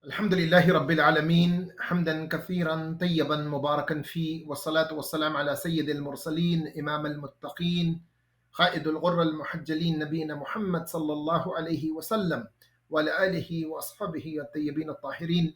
الحمد لله رب العالمين حمدا كثيرا طيبا مباركا فيه والصلاة والسلام على سيد المرسلين إمام المتقين قائد الغر المحجلين نبينا محمد صلى الله عليه وسلم وعلى آله وأصحابه الطيبين الطاهرين.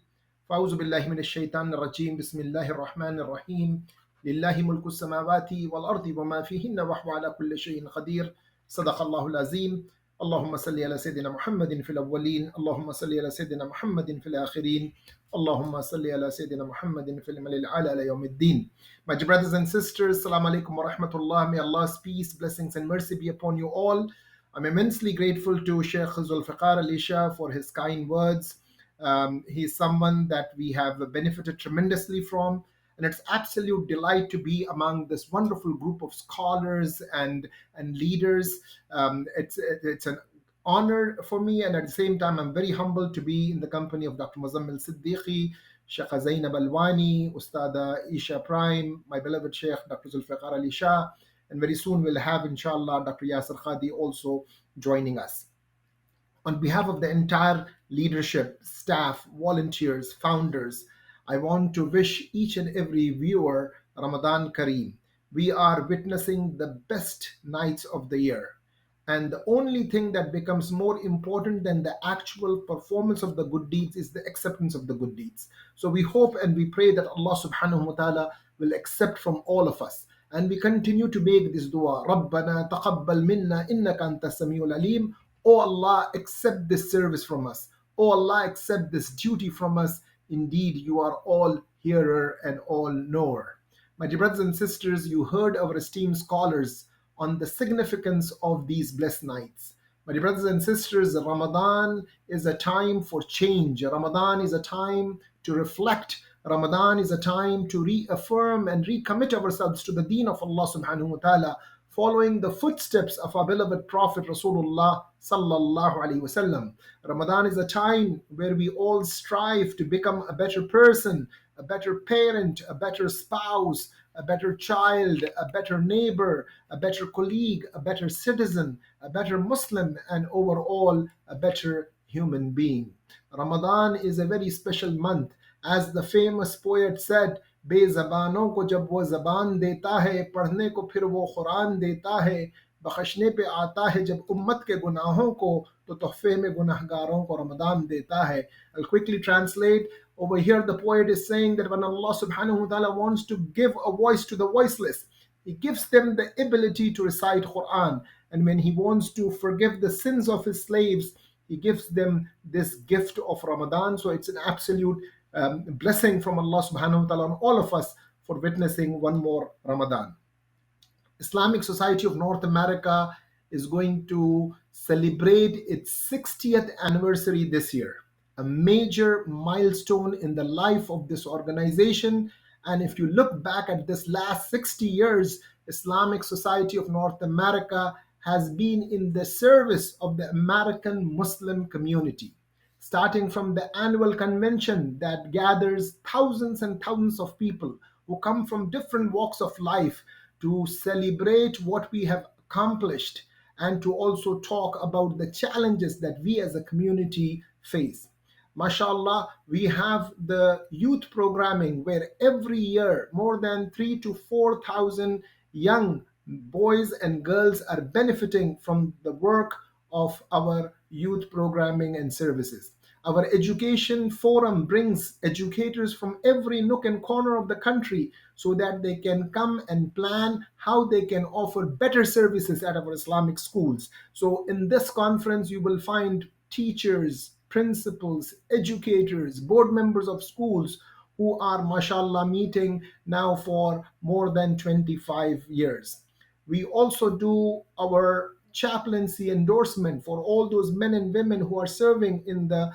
فأعوذ بالله من الشيطان الرجيم. بسم الله الرحمن الرحيم. لله ملك السماوات والأرض وما فيهن وهو على كل شيء قدير. صدق الله العظيم. اللهم صل على سيدنا محمد في الأولين، اللهم صل على سيدنا محمد في الآخرين، اللهم صل على سيدنا محمد في الملأ الأعلى إلى يوم الدين. My dear brothers and sisters, Assalamu alaikum wa rahmatullah. May Allah's peace, blessings and mercy be upon you all. I'm immensely grateful to Sheikh Zulfiqar Alisha for his kind words. He's someone that we have benefited tremendously from, and it's absolute delight to be among this wonderful group of scholars and leaders. It's an honor for me, and at the same time, I'm very humbled to be in the company of Dr. Muzammil Siddiqui, Sheikh Zainab Alwani, Ustada Isha Prime, my beloved Sheikh Dr. Zulfiqar Ali Shah, and very soon we'll have, inshallah, Dr. Yasir Khadi also joining us. On behalf of the entire leadership, staff, volunteers, founders, I want to wish each and every viewer Ramadan Kareem. We are witnessing the best nights of the year. And the only thing that becomes more important than the actual performance of the good deeds is the acceptance of the good deeds. So we hope and we pray that Allah subhanahu wa ta'ala will accept from all of us. And we continue to make this dua. رَبَّنَا تَقَبَّلْ مِنَّا إِنَّكَ أَنْتَ السَّمِيعُ الْعَلِيمُ. Oh Allah, accept this service from us. Oh Allah, accept this duty from us. Indeed, you are all hearer and all knower. My dear brothers and sisters, you heard our esteemed scholars on the significance of these blessed nights. My dear brothers and sisters, Ramadan is a time for change. Ramadan is a time to reflect. Ramadan is a time to reaffirm and recommit ourselves to the deen of Allah subhanahu wa ta'ala, following the footsteps of our beloved Prophet Rasulullah sallallahu alaihi wasallam. Ramadan is a time where we all strive to become a better person, a better parent, a better spouse, a better child, a better neighbor, a better colleague, a better citizen, a better Muslim, and overall a better human being. Ramadan is a very special month. As the famous poet said, बेज़बानों को जब वो ज़बान देता है, पढ़ने को फिर वो कुरान देता है, बख्शने पे आता है जब उम्मत के गुनाहों को, तो तोहफे में गुनाहगारों को रमदान देता है. I'll quickly translate. Over here the poet is saying that when Allah subhanahu wa ta'ala wants to give a voice to the voiceless, He gives them the ability to recite Quran. And when He wants to forgive the sins of His slaves, He gives them this gift of Ramadan. So it's an absolute blessing from Allah subhanahu wa ta'ala on all of us for witnessing one more Ramadan. Islamic Society of North America is going to celebrate its 60th anniversary this year, a major milestone in the life of this organization. And if you look back at this last 60 years, Islamic Society of North America has been in the service of the American Muslim community, starting from the annual convention that gathers thousands and thousands of people who come from different walks of life to celebrate what we have accomplished and to also talk about the challenges that we as a community face. MashaAllah, we have the youth programming where every year more than 3,000 to 4,000 young boys and girls are benefiting from the work of our youth programming and services. Our education forum brings educators from every nook and corner of the country so that they can come and plan how they can offer better services at our Islamic schools. So in this conference, you will find teachers, principals, educators, board members of schools who are, mashallah, meeting now for more than 25 years. We also do our chaplaincy endorsement for all those men and women who are serving in the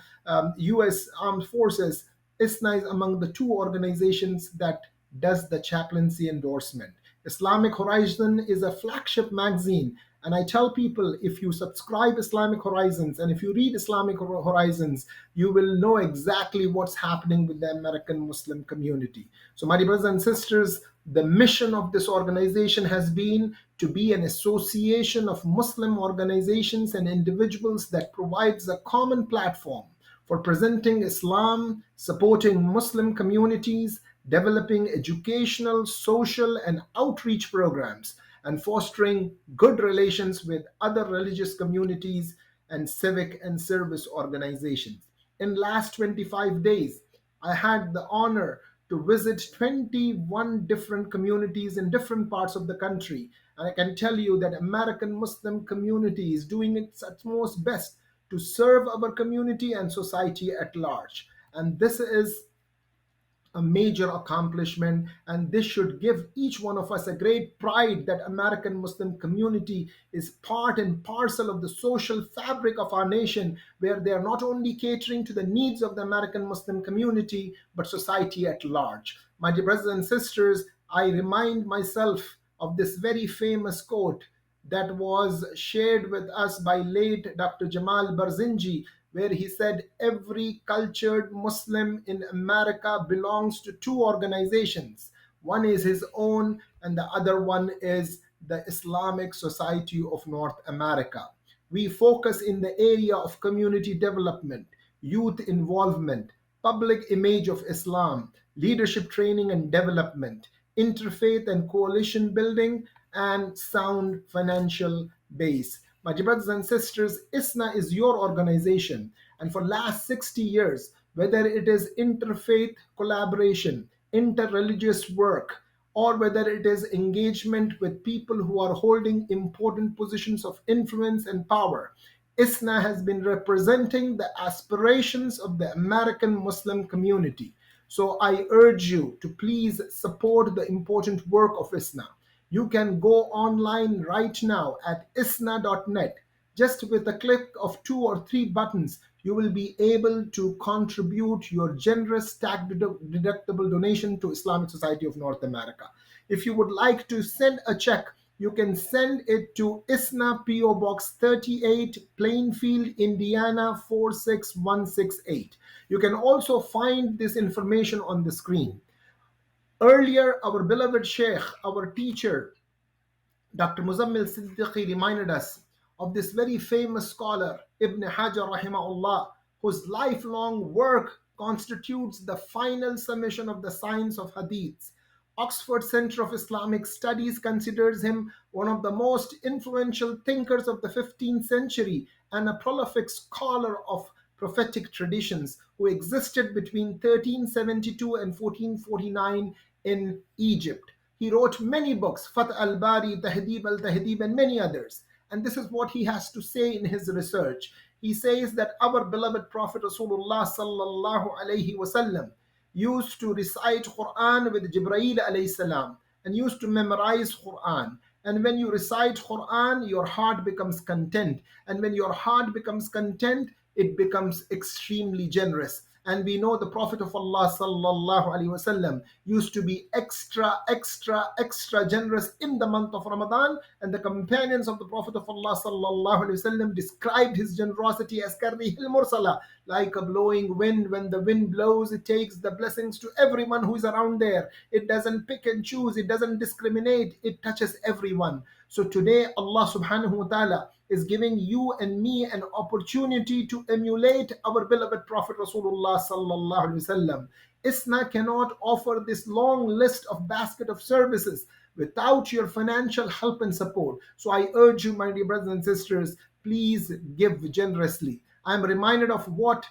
U.S. Armed Forces. ISNA is among the two organizations that does the chaplaincy endorsement. Islamic Horizon is a flagship magazine. And I tell people, if you subscribe Islamic Horizons and if you read Islamic Horizons, you will know exactly what's happening with the American Muslim community. So my dear brothers and sisters, the mission of this organization has been to be an association of Muslim organizations and individuals that provides a common platform for presenting Islam, supporting Muslim communities, developing educational, social, and outreach programs, and fostering good relations with other religious communities and civic and service organizations. In last 25 days, I had the honor to visit 21 different communities in different parts of the country. And I can tell you that American Muslim community is doing its utmost best to serve our community and society at large. And this is a major accomplishment, and this should give each one of us a great pride that American Muslim community is part and parcel of the social fabric of our nation, where they are not only catering to the needs of the American Muslim community but society at large. My dear brothers and sisters, I remind myself of this very famous quote that was shared with us by late Dr. Jamal Barzinji, where he said, every cultured Muslim in America belongs to two organizations. One is his own, and the other one is the Islamic Society of North America. We focus in the area of community development, youth involvement, public image of Islam, leadership training and development, interfaith and coalition building, and sound financial base. My dear brothers and sisters, ISNA is your organization, and for last 60 years, whether it is interfaith collaboration, interreligious work, or whether it is engagement with people who are holding important positions of influence and power, ISNA has been representing the aspirations of the American Muslim community. So I urge you to please support the important work of ISNA. You can go online right now at isna.net. Just with a click of two or three buttons, you will be able to contribute your generous tax deductible donation to Islamic Society of North America. If you would like to send a check, you can send it to ISNA PO Box 38, Plainfield, Indiana 46168. You can also find this information on the screen. Earlier, our beloved Sheikh, our teacher, Dr. Muzammil Siddiqui, reminded us of this very famous scholar, Ibn Hajar rahimahullah, whose lifelong work constitutes the final summation of the science of hadith. Oxford Center of Islamic Studies considers him one of the most influential thinkers of the 15th century and a prolific scholar of prophetic traditions who existed between 1372 and 1449 in Egypt. He wrote many books, Fath al-Bari, Tahdib al-Tahdib, and many others. And this is what he has to say in his research. He says that our beloved Prophet Rasulullah sallallahu alaihi wasallam used to recite Quran with Jibreel alayhi salam and used to memorize Quran. And when you recite Quran, your heart becomes content. And when your heart becomes content, it becomes extremely generous. And we know the Prophet of Allah sallallahu alaihi wasallam used to be extra generous in the month of Ramadan, and the companions of the Prophet of Allah sallallahu alaihi wasallam described his generosity as karrihil mursala, like a blowing wind. When the wind blows, it takes the blessings to everyone who is around there. It doesn't pick and choose, it doesn't discriminate, it touches everyone. So today Allah subhanahu wa ta'ala is giving you and me an opportunity to emulate our beloved Prophet Rasulullah sallallahu alaihi wasallam. ISNA cannot offer this long list of basket of services without your financial help and support. So I urge you, my dear brothers and sisters, please give generously. I'm reminded of what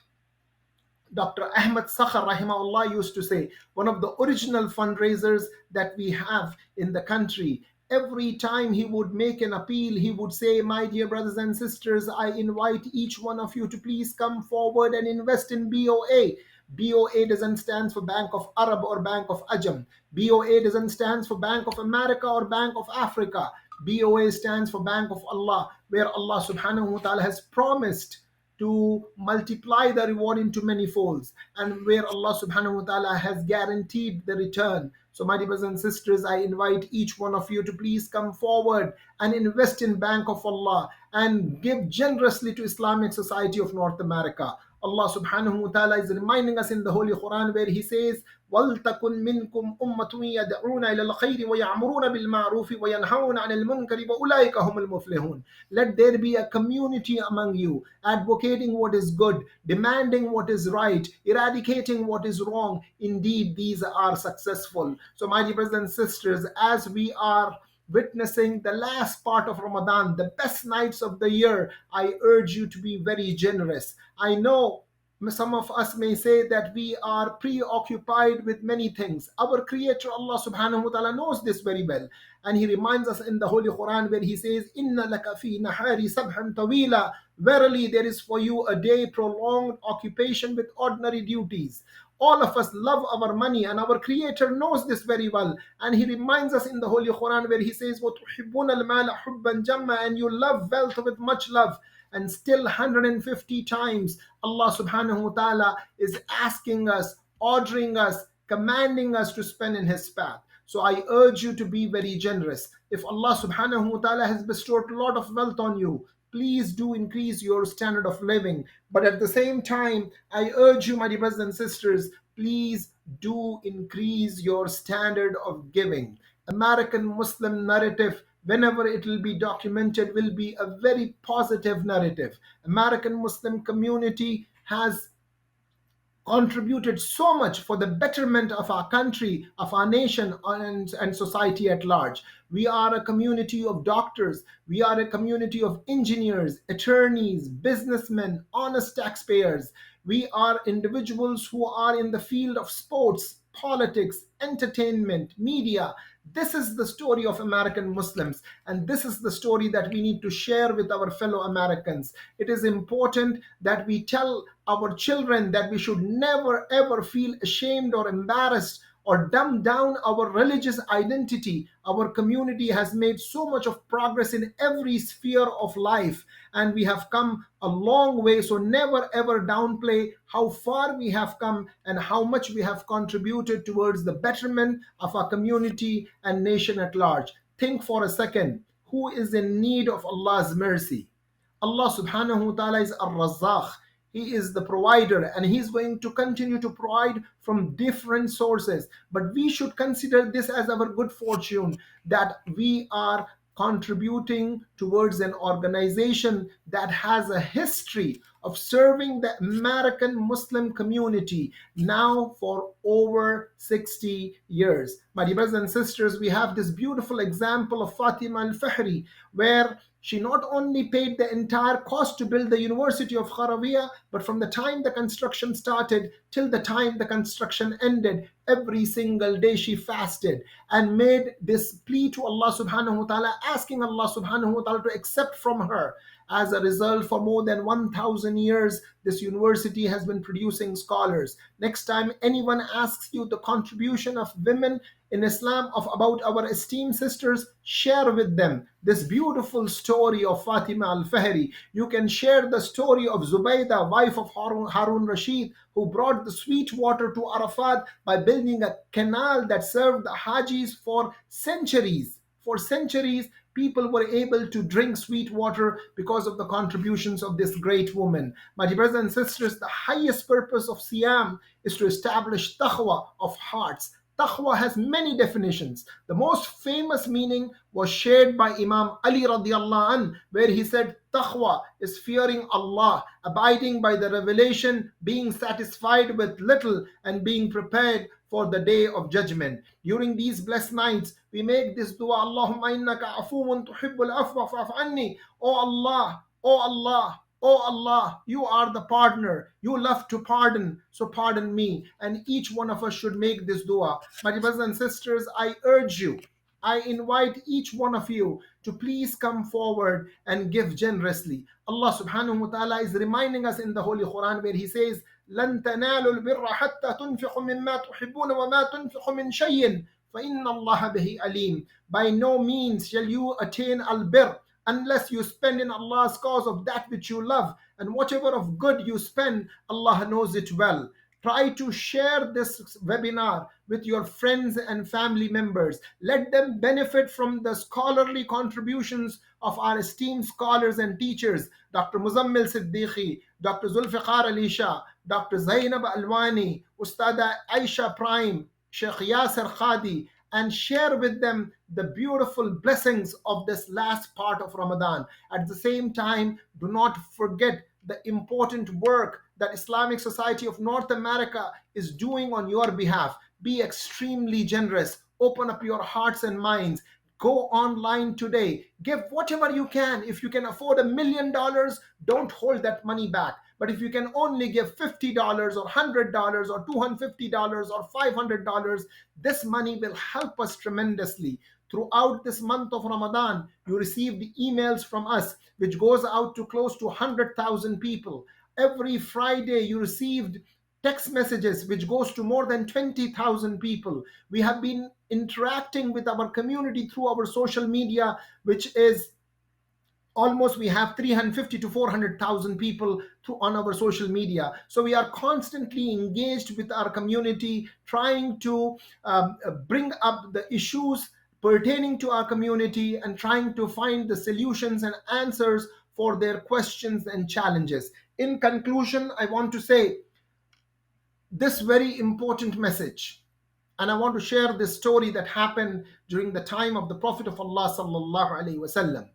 Dr. Ahmad Sakhar rahimahullah used to say, one of the original fundraisers that we have in the country. Every time he would make an appeal, he would say, my dear brothers and sisters, I invite each one of you to please come forward and invest in BOA. BOA doesn't stand for Bank of Arab or Bank of Ajam. BOA doesn't stand for Bank of America or Bank of Africa. BOA stands for Bank of Allah, where Allah subhanahu wa ta'ala has promised to multiply the reward into many folds, and where Allah subhanahu wa ta'ala has guaranteed the return. So my dear brothers and sisters, I invite each one of you to please come forward and invest in Bank of Allah and give generously to Islamic Society of North America. Allah subhanahu wa ta'ala is reminding us in the Holy Quran where He says, وَلْتَكُنْ مِنْكُمْ أُمَّةٌ يَدْعُونَ إِلَى الْخَيْرِ وَيَعْمُرُونَ بِالْمَعْرُوفِ وَيَنْهَوْنَ عَنِ الْمُنْكَرِ وَأُولَٰئِكَ هُمُ الْمُفْلِحُونَ. Let there be a community among you, advocating what is good, demanding what is right, eradicating what is wrong. Indeed, these are successful. So, my dear brothers and sisters, as we are witnessing the last part of Ramadan, the best nights of the year, I urge you to be very generous. I know some of us may say that we are preoccupied with many things. Our Creator Allah subhanahu wa ta'ala knows this very well. And He reminds us in the Holy Quran where He says, Inna laka fi nahari sabhan tawila. Verily there is for you a day prolonged occupation with ordinary duties. All of us love our money, and our Creator knows this very well. And He reminds us in the Holy Quran where He says, وَتُحِبُّونَ الْمَالَ حُبًّا جَمًّا, and you love wealth with much love. And still 150 times Allah subhanahu wa ta'ala is asking us, ordering us, commanding us to spend in His path. So I urge you to be very generous. If Allah subhanahu wa ta'ala has bestowed a lot of wealth on you, please do increase your standard of living. But at the same time, I urge you, my dear brothers and sisters, please do increase your standard of giving. American Muslim narrative, whenever it will be documented, will be a very positive narrative. American Muslim community has contributed so much for the betterment of our country, of our nation, and society at large. We are a community of doctors, we are a community of engineers, attorneys, businessmen, honest taxpayers. We are individuals who are in the field of sports, politics, entertainment, media. This is the story of American Muslims, and this is the story that we need to share with our fellow Americans. It is important that we tell our children that we should never ever feel ashamed or embarrassed or dumb down our religious identity. Our community has made so much of progress in every sphere of life, and we have come a long way. So never ever downplay how far we have come and how much we have contributed towards the betterment of our community and nation at large. Think for a second, who is in need of Allah's mercy? Allah subhanahu wa ta'ala is Ar-Razzaq. He is the provider, and He's going to continue to provide from different sources. But we should consider this as our good fortune, that we are contributing towards an organization that has a history of serving the American Muslim community now for over 60 years. My dear brothers and sisters, we have this beautiful example of Fatima al-Fahri, where she not only paid the entire cost to build the University of Qarawiyah, but from the time the construction started till the time the construction ended, every single day she fasted and made this plea to Allah subhanahu wa ta'ala, asking Allah subhanahu wa ta'ala to accept from her. As a result, for more than 1,000 years, this university has been producing scholars. Next time anyone asks you the contribution of women in Islam, of about our esteemed sisters, share with them this beautiful story of Fatima al-Fahri. You can share the story of Zubaydah, wife of Harun Rashid, who brought the sweet water to Arafat by building a canal that served the Hajis for centuries. For centuries, people were able to drink sweet water because of the contributions of this great woman. My dear brothers and sisters, the highest purpose of Siyam is to establish taqwa of hearts. Taqwa has many definitions. The most famous meaning was shared by Imam Ali radiallahu anh, where he said, Taqwa is fearing Allah, abiding by the revelation, being satisfied with little, and being prepared for the day of judgment. During these blessed nights, we make this dua, Allahumma innaka afuwun tuhibbul afwa fa'fu anni. Oh Allah, oh Allah, oh Allah, you are the pardoner. You love to pardon, so pardon me. And each one of us should make this dua. My dear brothers and sisters, I urge you, I invite each one of you to please come forward and give generously. Allah subhanahu wa ta'ala is reminding us in the Holy Quran where He says, لَن تَنَالُوا الْبِرَّ حَتَّى تُنْفِقُوا مِمَّا تُحِبُّونَ وَمَا تُنْفِقُوا مِنْ شَيْءٍ فَإِنَّ اللَّهَ بِهِ عَلِيمٌ. By no means shall you attain al-birr unless you spend in Allah's cause of that which you love. And whatever of good you spend, Allah knows it well. Try to share this webinar with your friends and family members. Let them benefit from the scholarly contributions of our esteemed scholars and teachers, Dr. Muzammil Siddiqui, Dr. Zulfiqar Ali Shah, Dr. Zainab Alwani, Ustada Aisha Prime, Sheikh Yasir Khadi, and share with them the beautiful blessings of this last part of Ramadan. At the same time, do not forget the important work that Islamic Society of North America is doing on your behalf. Be extremely generous. Open up your hearts and minds. Go online today. Give whatever you can. If you can afford $1 million, don't hold that money back. But if you can only give $50 or $100 or $250 or $500, this money will help us tremendously. Throughout this month of Ramadan, you received emails from us, which goes out to close to 100,000 people. Every Friday, you received text messages, which goes to more than 20,000 people. We have been interacting with our community through our social media, which is almost, we have 350 to 400,000 people on our social media. So we are constantly engaged with our community, trying to bring up the issues pertaining to our community and trying to find the solutions and answers for their questions and challenges. In conclusion, I want to say this very important message. And I want to share this story that happened during the time of the Prophet of Allah sallallahu alaihi wasallam.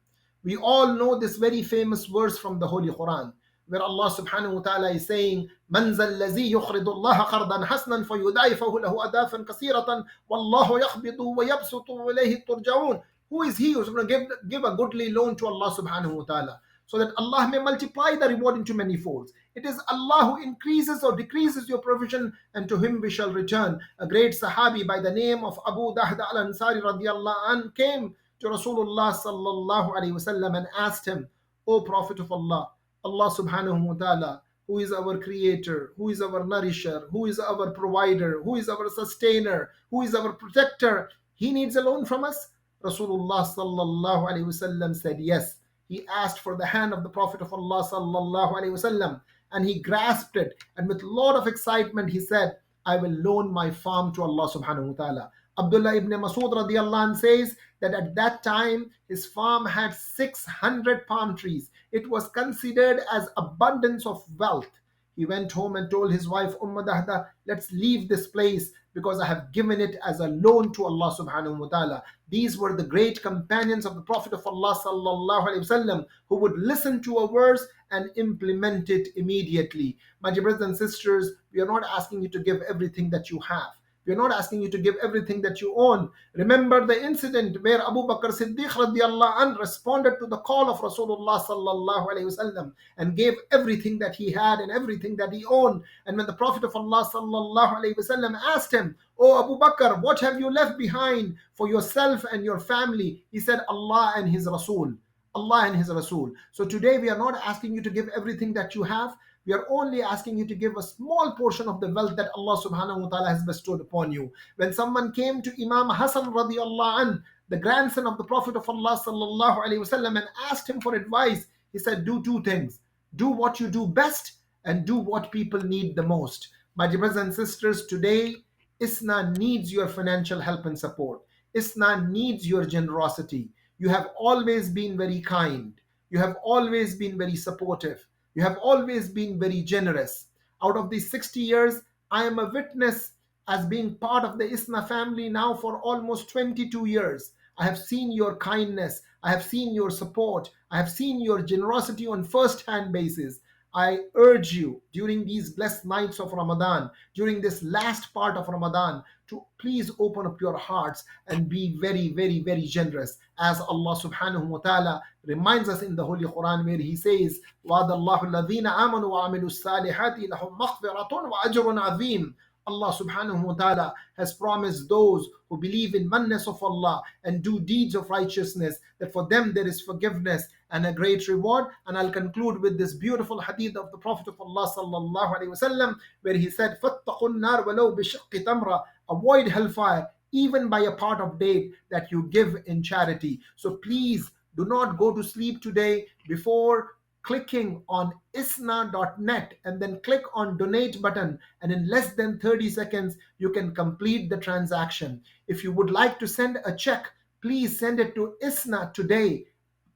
We all know this very famous verse from the Holy Quran, where Allah subhanahu wa ta'ala is saying, "Man zal lazi yukhridu Allah qardan hasanan fayudaifahu lahu adafan kasiratan wallahu yakhbidu wa yabsutu wa ilayhi turja'un." Who is he who's going to give a goodly loan to Allah subhanahu wa ta'ala, so that Allah may multiply the reward into many folds? It is Allah who increases or decreases your provision, and to him we shall return. A great Sahabi by the name of Abu Dahda al-Ansari radiallahu anh came to Rasulullah sallallahu alayhi wasallam and asked him, "O Prophet of Allah, Allah subhanahu wa ta'ala, who is our creator, who is our nourisher, who is our provider, who is our sustainer, who is our protector, he needs a loan from us?" Rasulullah sallallahu alayhi wasallam said yes. He asked for the hand of the Prophet of Allah sallallahu alayhi wasallam, and he grasped it, and with a lot of excitement he said, "I will loan my farm to Allah subhanahu wa ta'ala." Abdullah ibn Masud radiallahu anh says that at that time his farm had 600 palm trees. It was considered as abundance of wealth. He went home and told his wife Dahda, "Let's leave this place because I have given it as a loan to Allah subhanahu wa ta'ala." These were the great companions of the Prophet of Allah sallallahu alaihi wasallam, who would listen to a verse and implement it immediately. My dear brothers and sisters, we are not asking you to give everything that you have. We are not asking you to give everything that you own. Remember the incident where Abu Bakr Siddiq radiallahu anh responded to the call of Rasulullah sallallahu alayhi wasallam and gave everything that he had and everything that he owned. And when the Prophet of Allah sallallahu alayhi wasallam asked him, "Oh Abu Bakr, what have you left behind for yourself and your family?" He said, "Allah and His Rasul. Allah and His Rasul." So today we are not asking you to give everything that you have. We are only asking you to give a small portion of the wealth that Allah subhanahu wa ta'ala has bestowed upon you. When someone came to Imam Hassan radiallahu anh, the grandson of the Prophet of Allah sallallahu alayhi wasallam, and asked him for advice, he said, "Do two things. Do what you do best and do what people need the most." My dear brothers and sisters, today ISNA needs your financial help and support. ISNA needs your generosity. You have always been very kind. You have always been very supportive. You have always been very generous. Out of these 60 years, I am a witness as being part of the ISNA family now for almost 22 years. I have seen your kindness. I have seen your support. I have seen your generosity on first-hand basis. I urge you during these blessed nights of Ramadan, during this last part of Ramadan, to please open up your hearts and be very, very, very generous. As Allah subhanahu wa ta'ala reminds us in the Holy Quran, where He says, وَعَدَ اللَّهُ الَّذِينَ آمَنُوا وَعَمِلُوا الصَّالِحَاتِ لَهُمْ مَغْفِرَةٌ وَأَجْرٌ عَظِيمٌ. Allah subhanahu wa ta'ala has promised those who believe in oneness of Allah and do deeds of righteousness, that for them there is forgiveness and a great reward. And I'll conclude with this beautiful hadith of the Prophet of Allah sallallahu alaihi wasallam, where he said, فَاتَّقُوا النَّارَ وَلَوْ بِشِقِّ تَمْرَةٍ. Avoid hellfire even by a part of date that you give in charity. So please do not go to sleep today before clicking on isna.net and then click on donate button, and in less than 30 seconds you can complete the transaction. If you would like to send a check, please send it to ISNA today,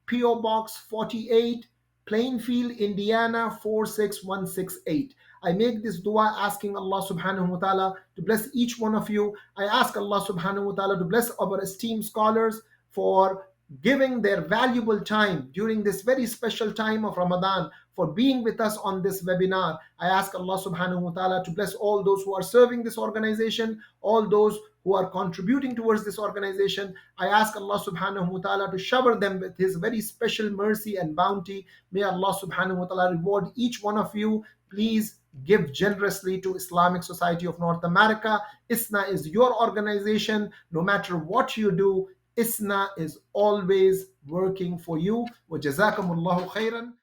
PO Box 48, Plainfield, Indiana 46168. I make this dua asking Allah subhanahu wa ta'ala to bless each one of you. I ask Allah subhanahu wa ta'ala to bless our esteemed scholars for giving their valuable time during this very special time of Ramadan, for being with us on this webinar. I ask Allah subhanahu wa ta'ala to bless all those who are serving this organization, all those who are contributing towards this organization. I ask Allah subhanahu wa ta'ala to shower them with His very special mercy and bounty. May Allah subhanahu wa ta'ala reward each one of you. Please give generously to Islamic Society of North America. ISNA is your organization. No matter what you do, ISNA is always working for you. وجزاكم الله خيرا.